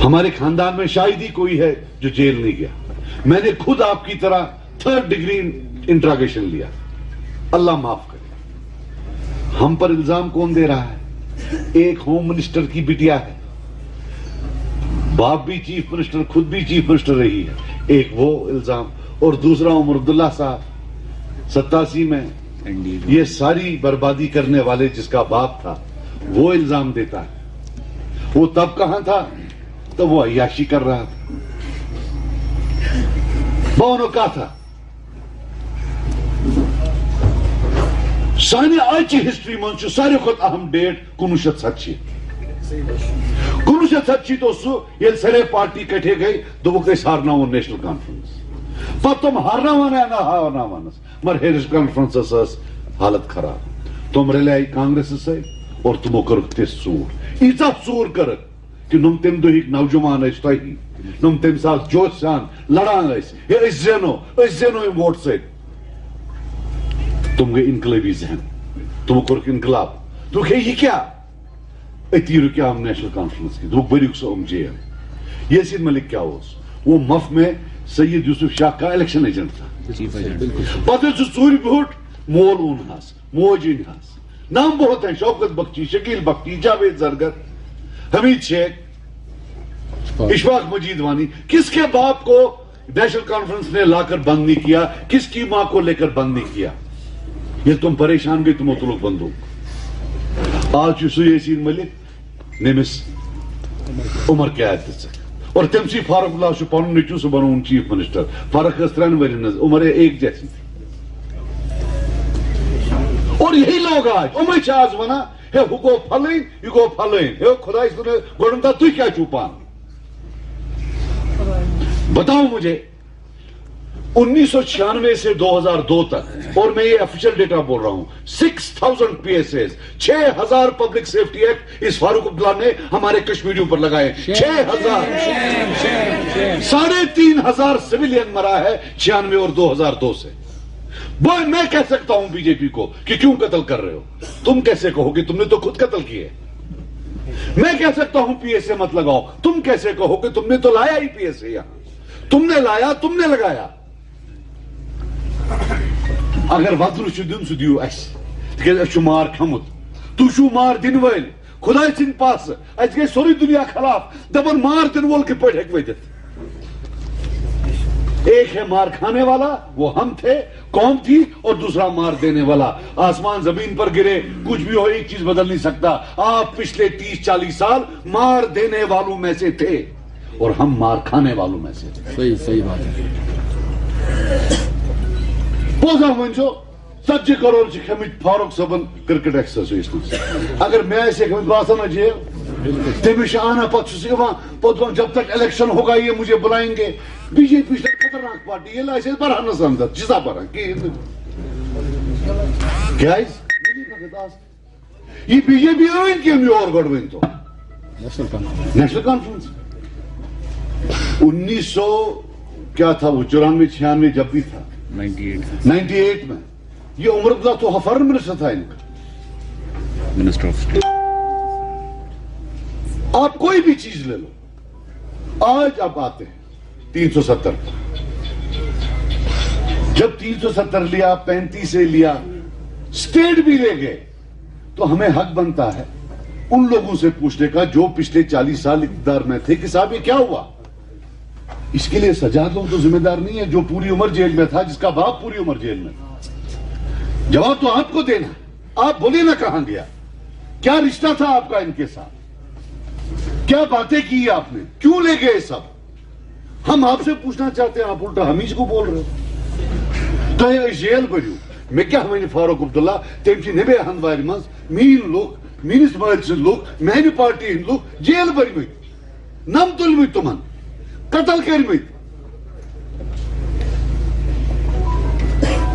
ہمارے خاندان میں شاید ہی کوئی ہے جو جیل نہیں گیا. میں نے خود آپ کی طرح 3rd ڈگری انٹراگیشن لیا. اللہ معاف کرے. ہم پر الزام کون دے رہا ہے؟ ایک ہوم منسٹر کی بٹیا ہے. باپ بھی چیف منسٹر، خود بھی چیف منسٹر رہی ہے. ایک وہ الزام، اور دوسرا عمر عبداللہ صاحب 87 میں یہ ساری بربادی کرنے والے جس کا باپ تھا وہ الزام دیتا ہے. وہ تب کہاں تھا؟ تب وہ عیاشی کر رہا تھا. بونو کا تھا. سانہِ آجچہِ ہسٹری منٛز چھُ ساروی کھۄتہٕ اہم ڈیٹ 1987. 1987 اوس سُہ ییٚلہِ سارے پارٹی کٹھے گٔے دوٚپُکھ أسۍ ہارناوون نیشنل کانفرنس. پتہٕ تِم ہارناوان یا نہ ہارناوانس مگر نیشنل کانفرنسس ٲس حالت خراب. تِم رلیے کانگریسس سۭتۍ اور تِمو کٔرٕکھ تِژھ ژوٗر. ییٖژاہ ژوٗر کٔرٕکھ کہ نم تمہِ دۄہٕکۍ نوجوان ٲسۍ تۄہی، نم تمہِ ساتہٕ جوش سان لڑان ٲسۍ ہے أسۍ زینو یِم ووٹ سۭتۍ. تم گٔے انقلٲبی ذہن. تمو کوٚرُکھ انقلاب. دوٚپُکھ ہے یہِ کیٛاہ؟ أتی رُکیٛام نیشنل کانفرنس کی. دوٚپُکھ بٔرِو سُہ جیل. یاسین ملک کیا اوس؟ وہ مف میں سید یوسف شاہ کا الیکشن ایجنٹ تھا. پتہٕ ییٚلہِ سُہ ژوٗرِ بیوٗٹھ مول اونہس، موج أنہس. نام بہت ہیں: شوکت بخشی، شکیل بخشی، جاوید زرگر، حمید شیخ، اشفاق مجید وانی. کس کے باپ کو نیشنل کانفرنس نے لا کر بند نہیں کیا؟ کس کی ماں کو لے کر بند نہیں کیا؟ یہ تم پریشان گئی تمو تلوک بندوق. آج چھُ سُہ یاسین ملک نٔمِس عمر قیاد دِژٕکھ. اور تٔمسٕے فاروق اللہ چھُ پنُن نیٚچوٗ، سُہ بنووُن چیف منسٹر. فرق ٲس 3 ؤرین ہٕنٛز. عمر ایک جیسی. اور یہی لوگ آج یِمے چھِ آز ونان ہے ہُہ گوٚو پھلٲنۍ، یہِ گوٚو پھلٲنۍ. ہے خداے سُنٛد گۄڈٕ تُہۍ کیٛاہ چھُو پانہٕ؟ بتاؤ مجھے 1996 سے 2002 تک، اور میں یہ افیشل ڈیٹا بول رہا ہوں، 6000 PSAs، 6000 پبلک سیفٹی ایکٹ اس فاروق عبداللہ نے ہمارے کشمیریوں پر لگائے. 6000. 3500 سویلین مرا ہے 96 اور 2002 سے. میں کہہ سکتا ہوں بی جے پی کو کہ کیوں قتل کر رہے ہو؟ تم کیسے کہو گے؟ تم نے تو خود قتل کیے. میں کہہ سکتا ہوں PSA مت لگاؤ. تم کیسے کہو گے؟ تم نے تو لایا ہی PSA یہاں. تم نے لایا، تم نے لگایا. اگر وطن چھُ دیُن سُہ دِیِو اَسہِ، تِکیٛازِ اَسہِ چھُ مار کھیوٚمُت. تُہۍ چھُو مار دِنہٕ وٲلۍ خۄداے سٕنٛدۍ پاسہٕ. اَسہِ گٔے سورُے دُنیا خلاف. دَپان مار دِنہٕ وول کِتھ پٲٹھۍ ہیٚکہِ ؤتِتھ؟ ایک ہے مار کھانے والا، وہ ہم تھے، قوم تھی، اور دوسرا مار دینے والا. آسمان زمین پر گرے، کچھ بھی ہو، ایک چیز بدل نہیں سکتا. آپ پچھلے 30-40 سال مار دینے والوں میں سے تھے اور ہم مار کھانے والوں میں سے تھے. صحیح بات ہے. پوزا ونچو 40 کروڑ چھِ کھیٚمٕتۍ فاروق صٲبن کرکٹ ایکسرسائز منٛز. اگر میں ایسے کھیٚمٕتۍ بہٕ آسا نا جیل. تٔمِس چھِ اَنان پتہٕ چھُ سُہ یِوان پوٚت وَن جب تک الیکشن ہوگا یہ مجھے بلائیں گے. بی جے پی چھِ خطرناک پارٹی. ییٚلہِ آسہِ أسۍ برہا نہٕ اندر چھِسا بران کِہیٖنۍ نہٕ. کیٛازِ؟ یہ بی جے پی ٲنۍ کٔمۍ یور گۄڈٕ ؤنۍتو؟ National conference. 1900 کیا تھا وہ 94-96 جب بھی تھا 98 میں یہ عمر عبداللہ تو فارن منسٹر تھا ان کا. Minister of state. آپ کوئی بھی چیز لے لو. آج آپ آتے ہیں 370. جب 370 لیا، 35 سے لیا، اسٹیٹ بھی لے گئے، تو ہمیں حق بنتا ہے ان لوگوں سے پوچھنے کا جو پچھلے 40 سال اقتدار میں تھے کہ صاحب یہ کیا ہوا. اس کے لیے سجا دو تو ذمہ دار نہیں ہے جو پوری عمر جیل میں تھا، جس کا باپ پوری عمر جیل میں تھا. جواب تو آپ کو دینا. آپ بولیے نا کہاں گیا، کیا رشتہ تھا آپ کا ان کے ساتھ، کیا باتیں کی آپ نے، کیوں لے گئے سب. ہم آپ سے پوچھنا چاہتے ہیں، آپ الٹا ہمیش کو بول رہے ہو. تو یہ جیل بریو میں کیا ہمیں فاروق عبداللہ تم چھ نبے ہندوار مز مین لوگ، مینس مال سن لوگ، میانہ پارٹی ہند لوگ جیل برمت، نم تلمت، تمن قتل کرمت.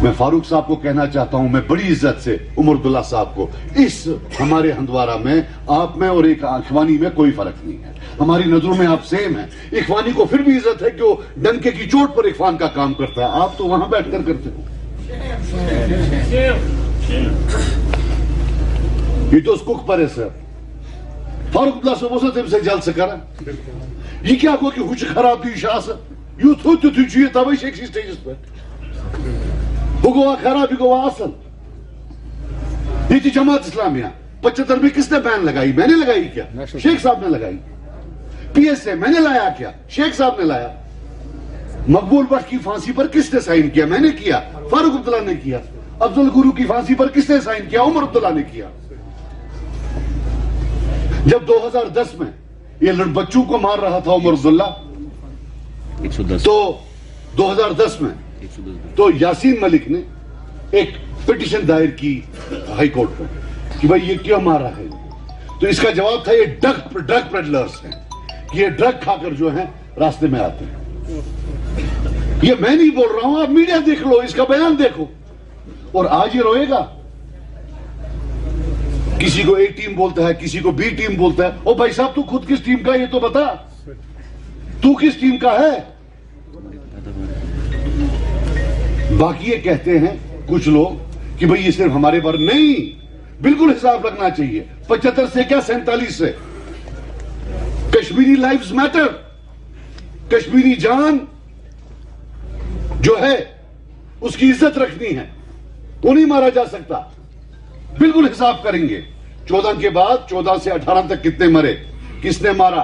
میں فاروق صاحب کو کہنا چاہتا ہوں، میں بڑی عزت سے عمر عبداللہ صاحب کو، اس ہمارے ہندوارہ میں آپ میں اور ایک اخوانی میں کوئی فرق نہیں ہے. ہماری نظروں میں آپ سیم ہیں. اخوانی کو پھر بھی عزت ہے کہ وہ ڈنکے کی چوٹ پر اخوان کا کام کرتا ہے. آپ تو وہاں بیٹھ کر کرتے ہو. یہ تو اس کک پر ہے سر. Faruk Abdullah صٲب اوس تٔمۍ سۭتۍ جلسہٕ کران یہِ کیٛاہ گوٚو کہِ ہُہ چھُ خرابی چھُ آسان یُتھ ہُہ تیُتھُے چھُ یہِ تَوَے چھِ أکسٕے سٹیجَس پٮ۪ٹھ ہُہ گوٚوا خراب یہِ گوٚوا اصل یہ تھی جماعت اسلامیہ 75 میں کس نے بین لگائی میں نے لگائی کیا شیخ صاحب نے لگائی پی ایس اے میں نے لایا کیا شیخ صاحب نے لایا مقبول بٹ کی پھانسی پر کس نے سائن کیا میں نے کیا فاروق عبداللہ نے کیا افضل گرو کی پھانسی پر کس نے سائن کیا عمر عبداللہ نے کیا جب 2010 میں یہ بچوں کو مار رہا تھا عمر عبداللہ 110 تو 2010 میں تو یاسین ملک نے ایک پٹیشن دائر کی ہائی کورٹ میں کہ بھائی یہ کیوں مار رہا ہے تو اس کا جواب تھا یہ ڈرگ پیڈلرز ہیں یہ ڈرگ کھا کر جو ہیں راستے میں آتے ہیں یہ میں نہیں بول رہا ہوں آپ میڈیا دیکھ لو اس کا بیان دیکھو اور آج یہ روئے گا کسی کو اے ٹیم بولتا ہے کسی کو بی ٹیم بولتا ہے او بھائی صاحب تو خود کس ٹیم کا یہ تو بتا تو کس ٹیم کا ہے باقی یہ کہتے ہیں کچھ لوگ کہ بھئی یہ صرف ہمارے پر نہیں بالکل حساب رکھنا چاہیے 75 سے کیا 47 سے کشمیری لائفز میٹر کشمیری جان جو ہے اس کی عزت رکھنی ہے وہ نہیں مارا جا سکتا بالکل حساب کریں گے 14 کے بعد 14 سے 18 تک کتنے مرے کس نے مارا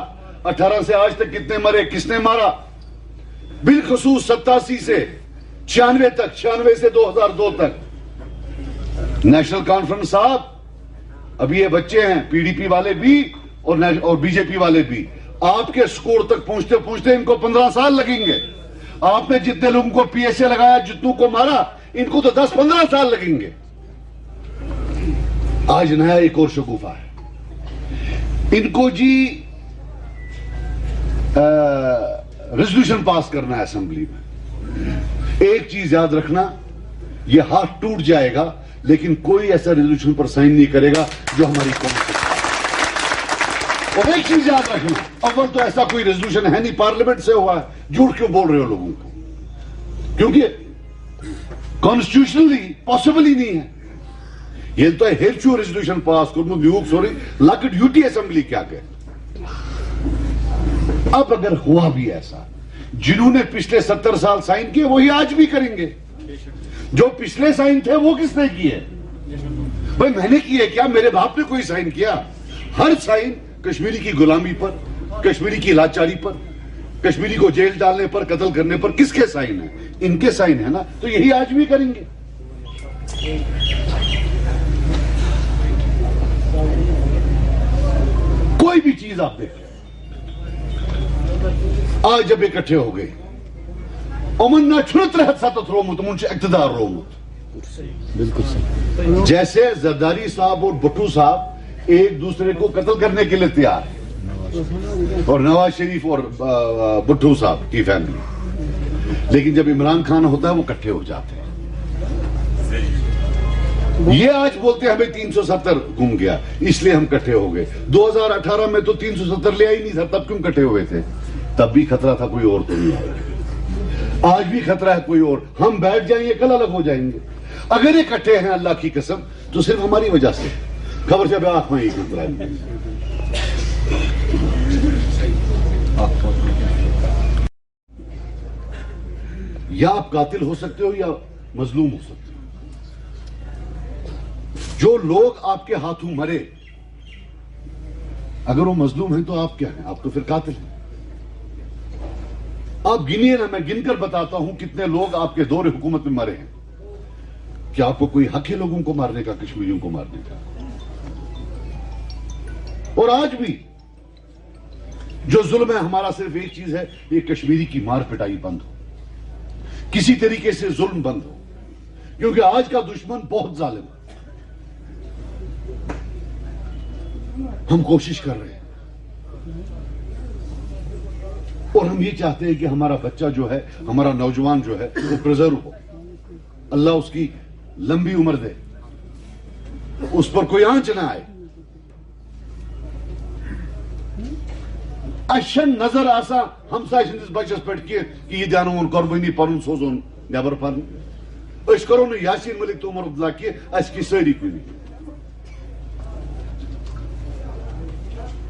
18 سے آج تک کتنے مرے کس نے مارا بالخصوص 87 سے 96 تک 96 سے 2002 تک نیشنل کانفرنس صاحب ابھی یہ بچے ہیں پی ڈی پی والے بھی اور بی جے پی والے بھی آپ کے سکور تک پہنچتے پہنچتے ان کو 15 سال لگیں گے آپ نے جتنے لوگوں کو پی ایس اے لگایا جتنوں کو مارا ان کو تو 10-15 سال لگیں گے آج نیا ایک اور شگوفہ ہے ان کو جی ریزولوشن پاس کرنا ہے اسمبلی میں ایک چیز یاد رکھنا یہ ہاتھ ٹوٹ جائے گا لیکن کوئی ایسا ریزولوشن پر سائن نہیں کرے گا جو ہماری قوم سے اور ایک چیز یاد رکھنا اول تو ایسا کوئی ریزولوشن ہے نہیں پارلیمنٹ سے ہوا ہے جھوٹ کیوں بول رہے ہو لوگوں کو کیونکہ کانسٹیٹیوشنلی پاسبل ہی نہیں ہے یہ تو ہیرچو ریزولوشن پاس کرنا نیوک سوری لاکٹ یوٹی اسمبلی کیا کہ اب اگر ہوا بھی ایسا جنہوں نے پچھلے 70 سال سائن کیے وہی آج بھی کریں گے جو پچھلے سائن تھے وہ کس نے کیے بھائی میں نے کیے کیا میرے باپ نے کوئی سائن کیا ہر سائن کشمیری کی غلامی پر کشمیری کی لاچاری پر کشمیری کو جیل ڈالنے پر قتل کرنے پر کس کے سائن ہیں ان کے سائن ہیں نا تو یہی آج بھی کریں گے کوئی بھی چیز آپ دیکھ آج جب اکٹھے ہو گئے امن نہ چھنت رہت ساتھ رومت امن سے اقتدار رومت بالکل صحیح جیسے زرداری صاحب اور بٹو صاحب ایک دوسرے کو قتل کرنے کے لیے تیار ہیں اور نواز شریف اور بٹو صاحب کی فیملی لیکن جب عمران خان ہوتا ہے وہ اکٹھے ہو جاتے ہیں یہ آج بولتے ہیں ہمیں 370 گم گیا اس لیے ہم اکٹھے ہو گئے 2018 میں تو 370 لیا ہی نہیں تھا تب کیوں اکٹھے ہوئے تھے تب بھی خطرہ تھا کوئی اور تو نہیں آج بھی خطرہ ہے کوئی اور ہم بیٹھ جائیں گے کل الگ ہو جائیں گے اگر اکٹھے ہیں اللہ کی قسم تو صرف ہماری وجہ سے خبر سے آنکھ میں ہی خطرہ ہے یا آپ قاتل ہو سکتے ہو یا مظلوم ہو سکتے ہو جو لوگ آپ کے ہاتھوں مرے اگر وہ مظلوم ہیں تو آپ کیا ہیں آپ تو پھر قاتل ہیں آپ گنیے نا میں گن کر بتاتا ہوں کتنے لوگ آپ کے دور حکومت میں مرے ہیں کیا آپ کو کوئی حق ہے لوگوں کو مارنے کا کشمیریوں کو مارنے کا اور آج بھی جو ظلم ہے ہمارا صرف ایک چیز ہے یہ کشمیری کی مار پٹائی بند ہو کسی طریقے سے ظلم بند ہو کیونکہ آج کا دشمن بہت ظالم ہے ہم کوشش کر رہے ہیں اور ہم یہ چاہتے ہیں کہ ہمارا بچہ جو ہے ہمارا نوجوان جو ہے وہ پریزرو ہو اللہ اس کی لمبی عمر دے اس پر کوئی آنچ نہ آئے اشن نظر آسا ہمسا سندس بچس پہ کہ یہ دیانون قربانی پن سوزون نبر پن اس کرو نا یاسین ملک تو عمر عبداللہ کی اس کی ساری کنی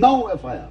9 FIR।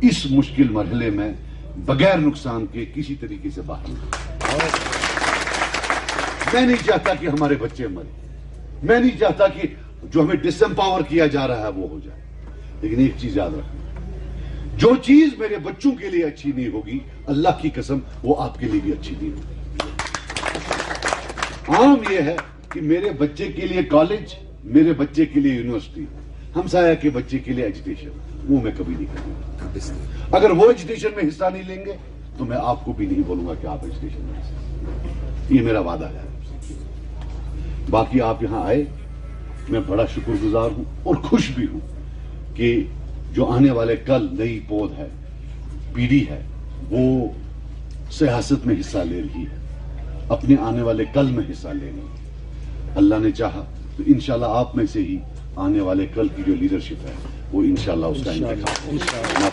اس مشکل مرحلے میں بغیر نقصان کے کسی طریقے سے باہر نکلیں۔ میں نہیں چاہتا کہ ہمارے بچے مریں، میں نہیں چاہتا کہ جو ہمیں ڈس امپاور کیا جا رہا ہے وہ ہو جائے، لیکن ایک چیز یاد رکھنا، جو چیز میرے بچوں کے لیے اچھی نہیں ہوگی، اللہ کی قسم وہ آپ کے لیے بھی اچھی نہیں ہوگی۔ عام یہ ہے کہ میرے بچے کے لیے کالج، میرے بچے کے لیے یونیورسٹی، ہمسایہ کے بچے کے لیے ایجوکیشن، وہ میں کبھی نہیں کروں گا۔ اگر وہ ایجوکیشن میں حصہ نہیں لیں گے تو میں آپ کو بھی نہیں بولوں گا کہ آپ ایجوکیشن میں حصہ لیں۔ یہ میرا وعدہ ہے۔ باقی آپ یہاں آئے، میں بڑا شکر گزار ہوں اور خوش بھی ہوں کہ جو آنے والے کل نئی پود ہے، پیڑھی ہے، وہ سیاست میں حصہ لے رہی ہے، اپنے آنے والے کل میں حصہ لے رہی ہے۔ اللہ نے چاہا تو انشاءاللہ آپ میں سے ہی آنے والے کل کی جو لیڈرشپ ہے وہ انشاءاللہ اس کا انتخاب ہوگا۔